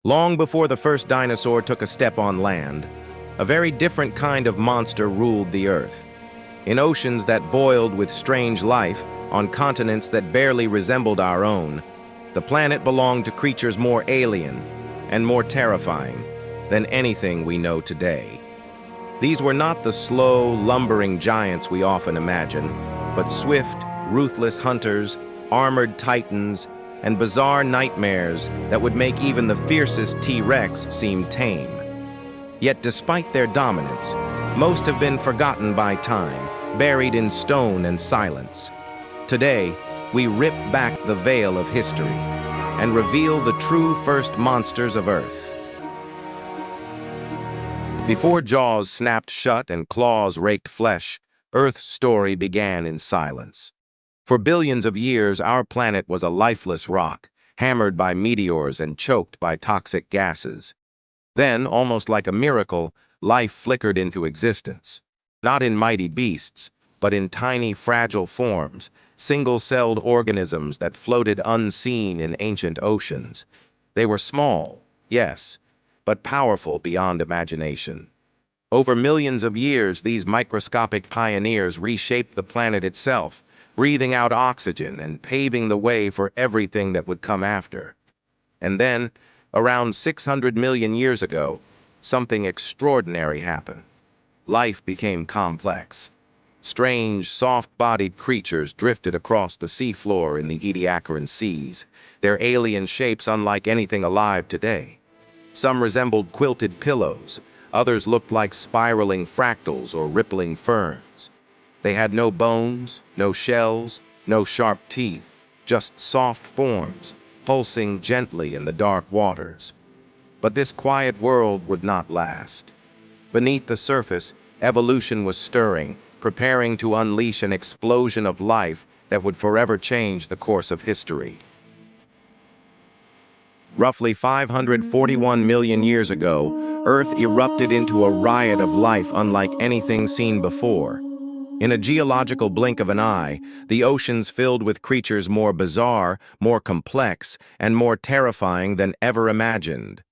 Long before the first dinosaur took a step on land, a very different kind of monster ruled the Earth. In oceans that boiled with strange life, on continents that barely resembled our own, the planet belonged to creatures more alien and more terrifying than anything we know today. These were not the slow, lumbering giants we often imagine, but swift, ruthless hunters, armored titans, and bizarre nightmares that would make even the fiercest T-Rex seem tame. Yet despite their dominance, most have been forgotten by time, buried in stone and silence. Today, we rip back the veil of history and reveal the true first monsters of Earth. Before jaws snapped shut and claws raked flesh, Earth's story began in silence. For billions of years, our planet was a lifeless rock, hammered by meteors and choked by toxic gases. Then, almost like a miracle, life flickered into existence. Not in mighty beasts, but in tiny, fragile forms, single-celled organisms that floated unseen in ancient oceans. They were small, yes, but powerful beyond imagination. Over millions of years, these microscopic pioneers reshaped the planet itself, breathing out oxygen and paving the way for everything that would come after. And then, around 600 million years ago, something extraordinary happened. Life became complex. Strange, soft-bodied creatures drifted across the seafloor in the Ediacaran seas, their alien shapes unlike anything alive today. Some resembled quilted pillows, others looked like spiraling fractals or rippling ferns. They had no bones, no shells, no sharp teeth, just soft forms, pulsing gently in the dark waters. But this quiet world would not last. Beneath the surface, evolution was stirring, preparing to unleash an explosion of life that would forever change the course of history. Roughly 541 million years ago, Earth erupted into a riot of life unlike anything seen before. In a geological blink of an eye, the oceans filled with creatures more bizarre, more complex, and more terrifying than ever imagined.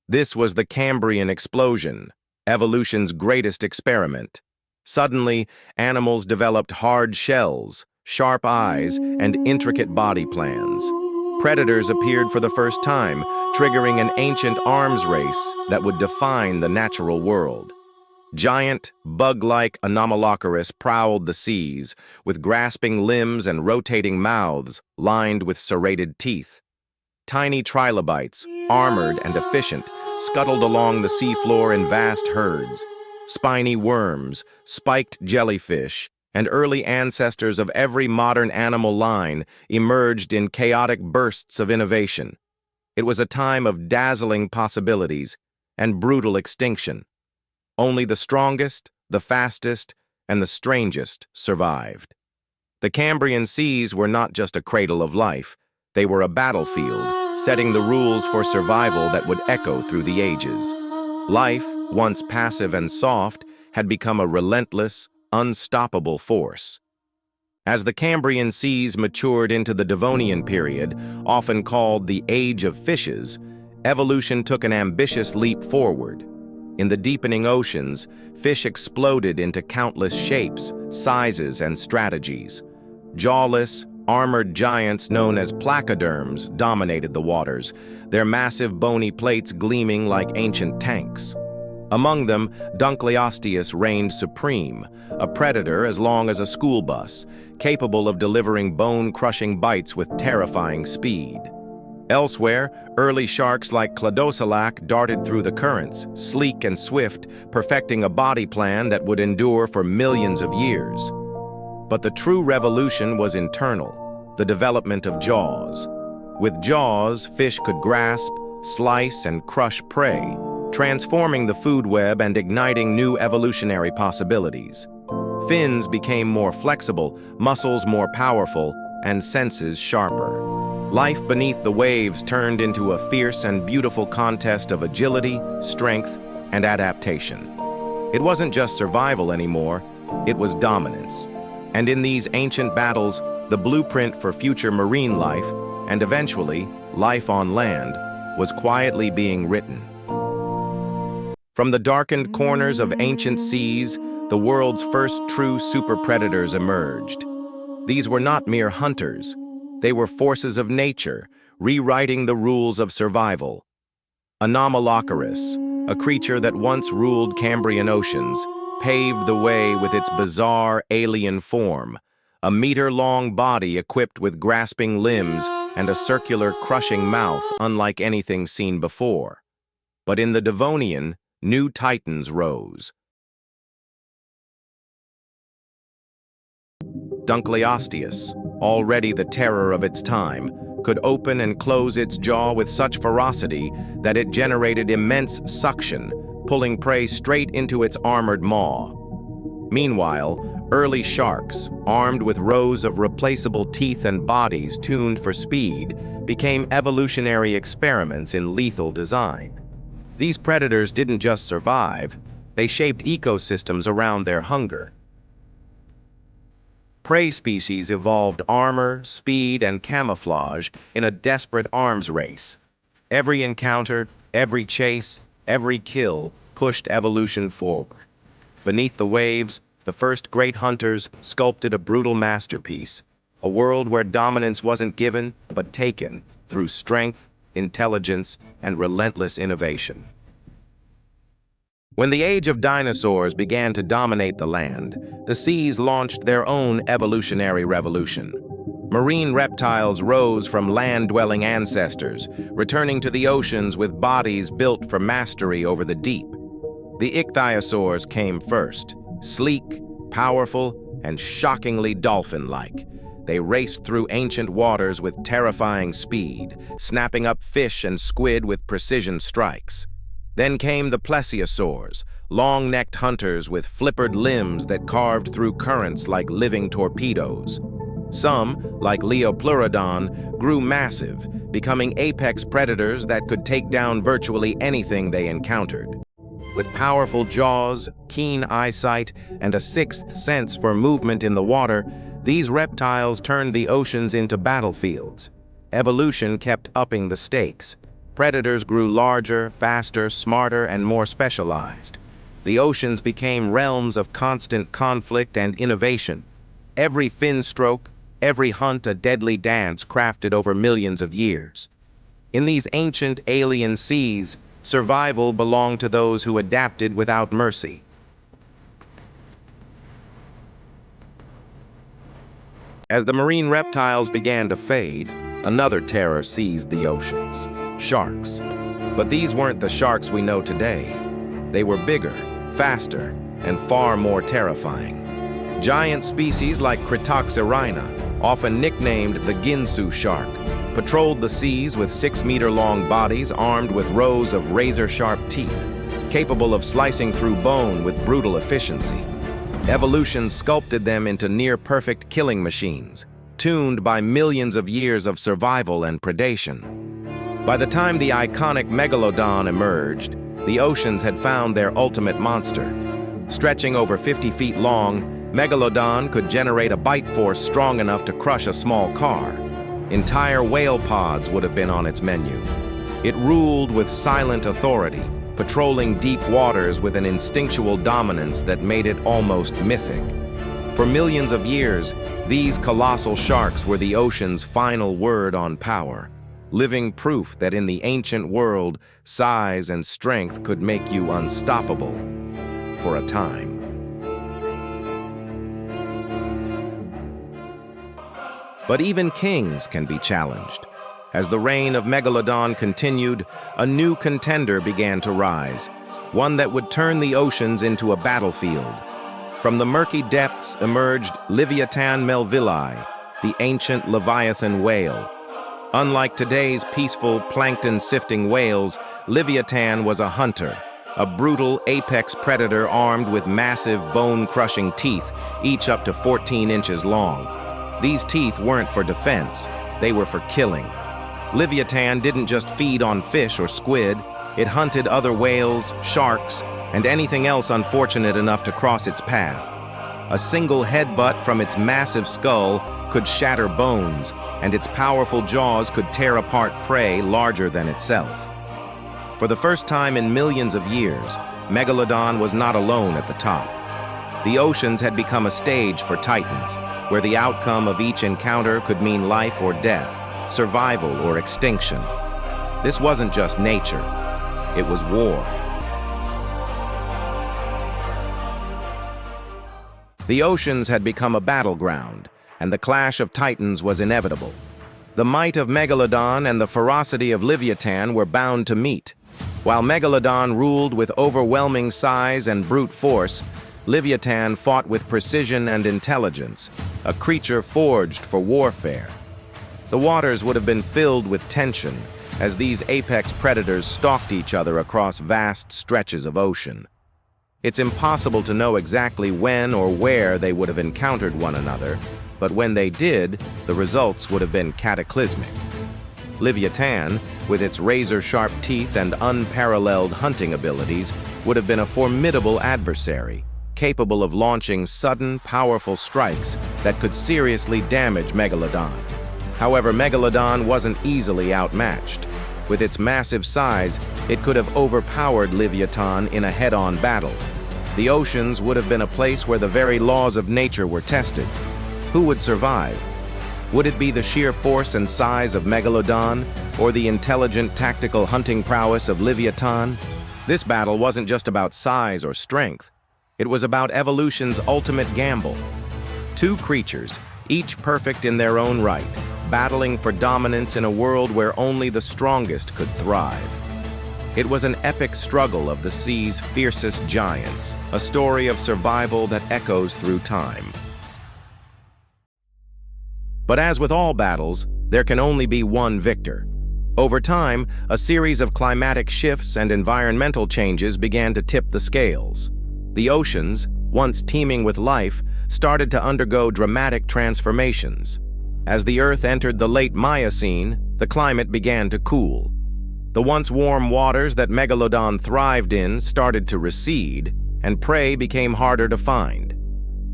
This was the Cambrian Explosion, evolution's greatest experiment. Suddenly, animals developed hard shells, sharp eyes, and intricate body plans. Predators appeared for the first time, triggering an ancient arms race that would define the natural world. Giant, bug-like Anomalocaris prowled the seas, with grasping limbs and rotating mouths lined with serrated teeth. Tiny trilobites, armored and efficient, scuttled along the seafloor in vast herds. Spiny worms, spiked jellyfish, and early ancestors of every modern animal line emerged in chaotic bursts of innovation. It was a time of dazzling possibilities and brutal extinction. Only the strongest, the fastest, and the strangest survived. The Cambrian seas were not just a cradle of life. They were a battlefield, setting the rules for survival that would echo through the ages. Life, once passive and soft, had become a relentless, unstoppable force. As the Cambrian seas matured into the Devonian period, often called the Age of Fishes, evolution took an ambitious leap forward. In the deepening oceans, fish exploded into countless shapes, sizes, and strategies. Jawless, armored giants known as placoderms dominated the waters, their massive bony plates gleaming like ancient tanks. Among them, Dunkleosteus reigned supreme, a predator as long as a school bus, capable of delivering bone-crushing bites with terrifying speed. Elsewhere, early sharks like Cladocelac darted through the currents, sleek and swift, perfecting a body plan that would endure for millions of years. But the true revolution was internal, the development of jaws. With jaws, fish could grasp, slice, and crush prey, transforming the food web and igniting new evolutionary possibilities. Fins became more flexible, muscles more powerful, and senses sharper. Life beneath the waves turned into a fierce and beautiful contest of agility, strength, and adaptation. It wasn't just survival anymore, it was dominance. And in these ancient battles, the blueprint for future marine life, and eventually, life on land, was quietly being written. From the darkened corners of ancient seas, the world's first true superpredators emerged. These were not mere hunters. They were forces of nature, rewriting the rules of survival. Anomalocaris, a creature that once ruled Cambrian oceans, paved the way with its bizarre alien form, a meter-long body equipped with grasping limbs and a circular, crushing mouth unlike anything seen before. But in the Devonian, new titans rose. Dunkleosteus, already the terror of its time, could open and close its jaw with such ferocity that it generated immense suction, pulling prey straight into its armored maw. Meanwhile, early sharks, armed with rows of replaceable teeth and bodies tuned for speed, became evolutionary experiments in lethal design. These predators didn't just survive, they shaped ecosystems around their hunger. Prey species evolved armor, speed, and camouflage in a desperate arms race. Every encounter, every chase, every kill pushed evolution forward. Beneath the waves, the first great hunters sculpted a brutal masterpiece, a world where dominance wasn't given but taken through strength, intelligence, and relentless innovation. When the age of dinosaurs began to dominate the land, the seas launched their own evolutionary revolution. Marine reptiles rose from land-dwelling ancestors, returning to the oceans with bodies built for mastery over the deep. The ichthyosaurs came first, sleek, powerful, and shockingly dolphin-like. They raced through ancient waters with terrifying speed, snapping up fish and squid with precision strikes. Then came the plesiosaurs, long-necked hunters with flippered limbs that carved through currents like living torpedoes. Some, like Leopleurodon, grew massive, becoming apex predators that could take down virtually anything they encountered. With powerful jaws, keen eyesight, and a sixth sense for movement in the water, these reptiles turned the oceans into battlefields. Evolution kept upping the stakes. Predators grew larger, faster, smarter, and more specialized. The oceans became realms of constant conflict and innovation. Every fin stroke, every hunt a deadly dance crafted over millions of years. In these ancient alien seas, survival belonged to those who adapted without mercy. As the marine reptiles began to fade, another terror seized the oceans: sharks. But these weren't the sharks we know today. They were bigger, faster, and far more terrifying. Giant species like Critoxyrhina, often nicknamed the Ginsu shark, patrolled the seas with 6-meter-long bodies armed with rows of razor-sharp teeth, capable of slicing through bone with brutal efficiency. Evolution sculpted them into near-perfect killing machines, tuned by millions of years of survival and predation. By the time the iconic Megalodon emerged, the oceans had found their ultimate monster. Stretching over 50 feet long, Megalodon could generate a bite force strong enough to crush a small car. Entire whale pods would have been on its menu. It ruled with silent authority, patrolling deep waters with an instinctual dominance that made it almost mythic. For millions of years, these colossal sharks were the ocean's final word on power, living proof that in the ancient world, size and strength could make you unstoppable for a time. But even kings can be challenged. As the reign of Megalodon continued, a new contender began to rise, one that would turn the oceans into a battlefield. From the murky depths emerged Leviathan melvilli, the ancient Leviathan whale. Unlike today's peaceful, plankton-sifting whales, Leviathan was a hunter, a brutal apex predator armed with massive bone-crushing teeth, each up to 14 inches long. These teeth weren't for defense, they were for killing. Leviathan didn't just feed on fish or squid, it hunted other whales, sharks, and anything else unfortunate enough to cross its path. A single headbutt from its massive skull could shatter bones, and its powerful jaws could tear apart prey larger than itself. For the first time in millions of years, Megalodon was not alone at the top. The oceans had become a stage for titans, where the outcome of each encounter could mean life or death, survival or extinction. This wasn't just nature, it was war. The oceans had become a battleground, and the clash of titans was inevitable. The might of Megalodon and the ferocity of Leviathan were bound to meet. While Megalodon ruled with overwhelming size and brute force, Leviathan fought with precision and intelligence, a creature forged for warfare. The waters would have been filled with tension as these apex predators stalked each other across vast stretches of ocean. It's impossible to know exactly when or where they would have encountered one another, but when they did, the results would have been cataclysmic. Leviathan, with its razor-sharp teeth and unparalleled hunting abilities, would have been a formidable adversary, capable of launching sudden, powerful strikes that could seriously damage Megalodon. However, Megalodon wasn't easily outmatched. With its massive size, it could have overpowered Leviathan in a head-on battle. The oceans would have been a place where the very laws of nature were tested. Who would survive? Would it be the sheer force and size of Megalodon, or the intelligent tactical hunting prowess of Leviathan? This battle wasn't just about size or strength. It was about evolution's ultimate gamble. Two creatures, each perfect in their own right, battling for dominance in a world where only the strongest could thrive. It was an epic struggle of the sea's fiercest giants, a story of survival that echoes through time. But as with all battles, there can only be one victor. Over time, a series of climatic shifts and environmental changes began to tip the scales. The oceans, once teeming with life, started to undergo dramatic transformations. As the Earth entered the late Miocene, the climate began to cool. The once warm waters that Megalodon thrived in started to recede, and prey became harder to find.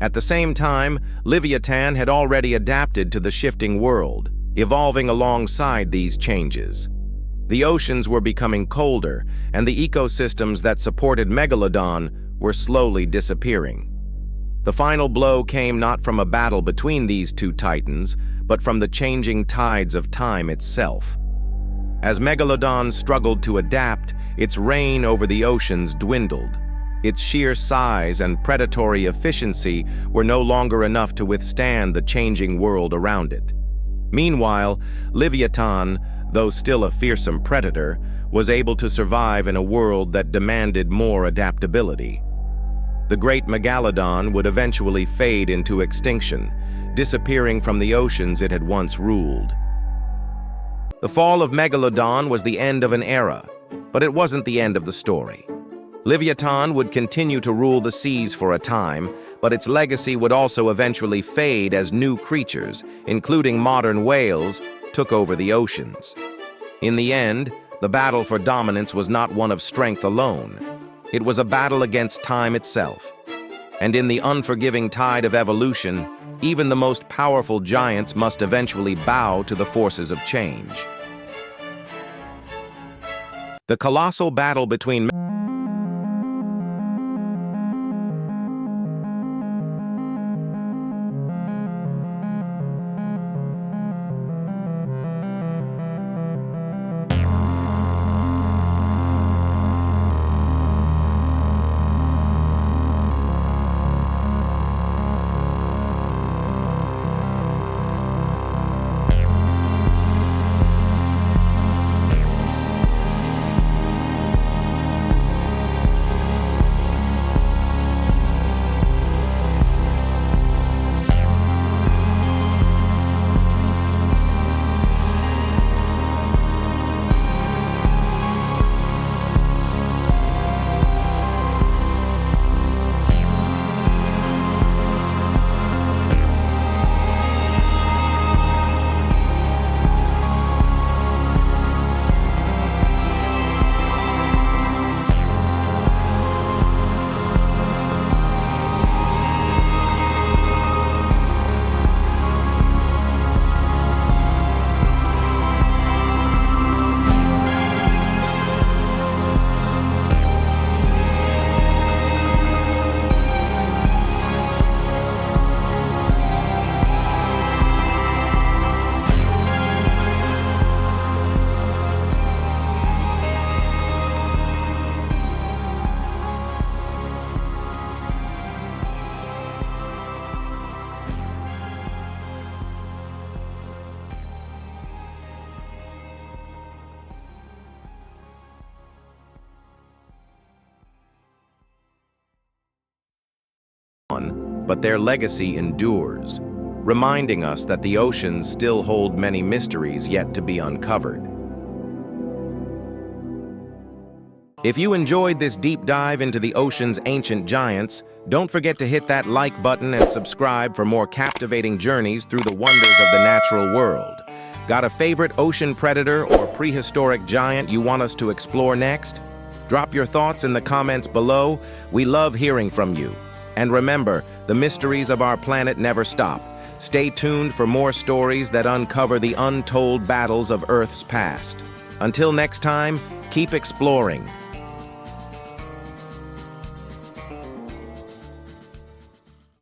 At the same time, Leviathan had already adapted to the shifting world, evolving alongside these changes. The oceans were becoming colder, and the ecosystems that supported Megalodon were slowly disappearing. The final blow came not from a battle between these two titans, but from the changing tides of time itself. As Megalodon struggled to adapt, its reign over the oceans dwindled. Its sheer size and predatory efficiency were no longer enough to withstand the changing world around it. Meanwhile, Leviathan, though still a fearsome predator, was able to survive in a world that demanded more adaptability. The great Megalodon would eventually fade into extinction, disappearing from the oceans it had once ruled. The fall of Megalodon was the end of an era, but it wasn't the end of the story. Leviathan would continue to rule the seas for a time, but its legacy would also eventually fade as new creatures, including modern whales, took over the oceans. In the end, the battle for dominance was not one of strength alone. It was a battle against time itself. And in the unforgiving tide of evolution, even the most powerful giants must eventually bow to the forces of change. The colossal battle between gone, but their legacy endures, reminding us that the oceans still hold many mysteries yet to be uncovered. If you enjoyed this deep dive into the ocean's ancient giants, don't forget to hit that like button and subscribe for more captivating journeys through the wonders of the natural world. Got a favorite ocean predator or prehistoric giant you want us to explore next? Drop your thoughts in the comments below. We love hearing from you. And remember, the mysteries of our planet never stop. Stay tuned for more stories that uncover the untold battles of Earth's past. Until next time, keep exploring.